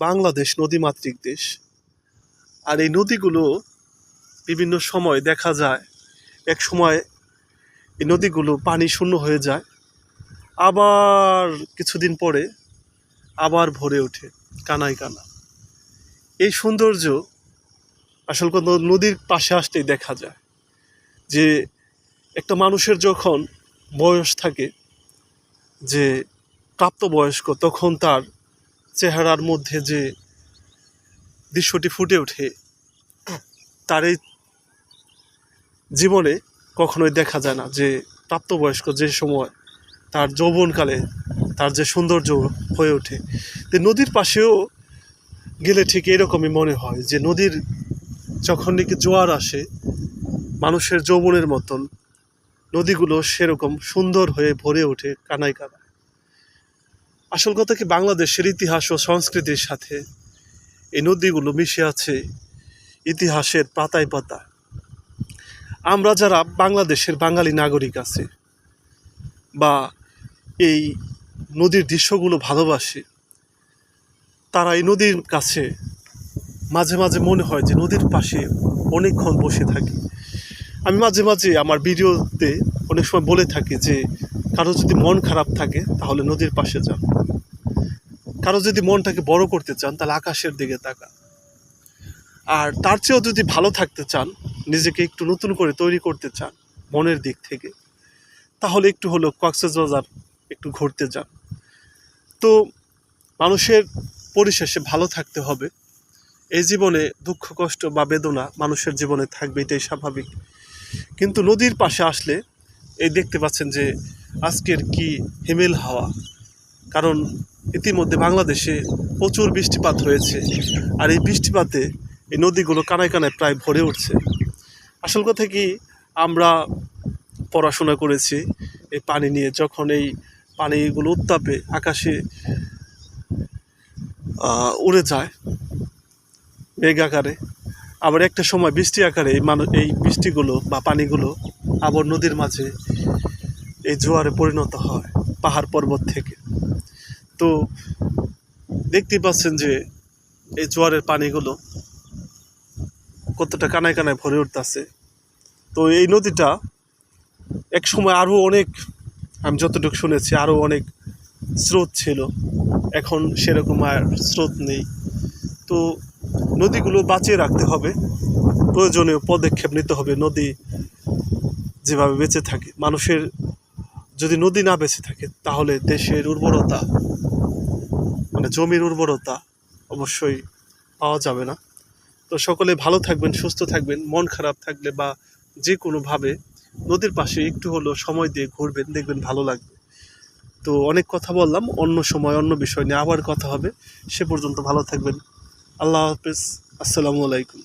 বাংলাদেশ নদীমাতৃক দেশ। আর এই নদীগুলো বিভিন্ন সময় দেখা যায়, এক সময় এই নদীগুলো পানি শূন্য হয়ে যায়, আবার কিছুদিন পরে আবার ভরে ওঠে কানায় কানা। এই সৌন্দর্য আসল কথা নদীর পাশে আসলেই দেখা যায়। যে একটা মানুষের যখন বয়স থাকে, যে প্রাপ্তবয়স্ক, তখন তার চেহারার মধ্যে যে দৃশ্যটি ফুটে ওঠে, তার এই জীবনে কখনোই দেখা যায় না। যে প্রাপ্তবয়স্ক যে সময় তার যৌবনকালে তার যে সৌন্দর্য হয়ে ওঠে, তো নদীর পাশেও গেলে ঠিক এরকমই মনে হয় যে নদীর যখন নাকি জোয়ার আসে, মানুষের যৌবনের মতন নদীগুলো সেরকম সুন্দর হয়ে ভরে ওঠে কানায় কানায়। আসল কথা কি, বাংলাদেশের ইতিহাস ও সংস্কৃতির সাথে এই নদীগুলো মিশে আছে ইতিহাসের পাতায় পাতায়। আমরা যারা বাংলাদেশের বাঙালি নাগরিক আছে বা এই নদীর দৃশ্যগুলো ভালোবাসি, তারা এই নদীর কাছে মাঝে মাঝে মনে হয় যে নদীর পাশে অনেকক্ষণ বসে থাকি। আমি মাঝে মাঝে আমার ভিডিওতে অনেক সময় বলে থাকি যে কারো যদি মন খারাপ থাকে তাহলে নদীর পাশে যান, কারো যদি মনটাকে বড় করতে চান তাহলে আকাশের দিকে তাকান, আর তার চেয়েও যদি ভালো থাকতে চান, নিজেকে একটু নতুন করে তৈরি করতে চান মনের দিক থেকে, তাহলে একটু হলো কক্সবাজার একটু ঘুরতে যান। তো মানুষের পরিশেষে ভালো থাকতে হবে। এই জীবনে দুঃখ কষ্ট বা বেদনা মানুষের জীবনে থাকবে, এটাই স্বাভাবিক। কিন্তু নদীর পাশে আসলে এই দেখতে পাচ্ছেন যে আজকের কি হিমেল হাওয়া, কারণ ইতিমধ্যে বাংলাদেশে প্রচুর বৃষ্টিপাত হয়েছে, আর এই বৃষ্টিপাতে এই নদীগুলো কানায় কানায় প্রায় ভরে উঠছে। আসল কথা কি, আমরা পড়াশোনা করেছি এই পানি নিয়ে, যখন এই পানিগুলো উত্তাপে আকাশে উড়ে যায় মেঘ আকারে, আবার একটা সময় বৃষ্টি আকারে এই বৃষ্টিগুলো বা পানিগুলো আবার নদীর মাঝে এই জোয়ারে পরিণত হয় পাহাড় পর্বত থেকে। তো দেখতেই পাচ্ছেন যে এই জোয়ারের পানিগুলো কতটা কানায় কানায় ভরে উঠতেছে। তো এই নদীটা এক সময় আরও অনেক, আমি যতটুকু শুনেছি, আরও অনেক স্রোত ছিল, এখন সেরকম আর স্রোত নেই। তো নদীগুলো বাঁচিয়ে রাখতে হবে, প্রয়োজনীয় পদক্ষেপ নিতে হবে। নদী যেভাবে বেঁচে থাকে, মানুষের যদি নদী না বেঁচে থাকে তাহলে দেশের উর্বরতা, মানে জমির উর্বরতা অবশ্যই পাওয়া যাবে না। তো সকলে ভালো থাকবেন, সুস্থ থাকবেন। মন খারাপ থাকলে বা যে কোনোভাবে নদীর পাশে একটু হলেও সময় দিয়ে ঘুরবেন, দেখবেন ভালো লাগবে। তো অনেক কথা বললাম, অন্য সময় অন্য বিষয় নিয়ে আবার কথা হবে। সে পর্যন্ত ভালো থাকবেন। আল্লাহ হাফেজ, আসসালামু আলাইকুম।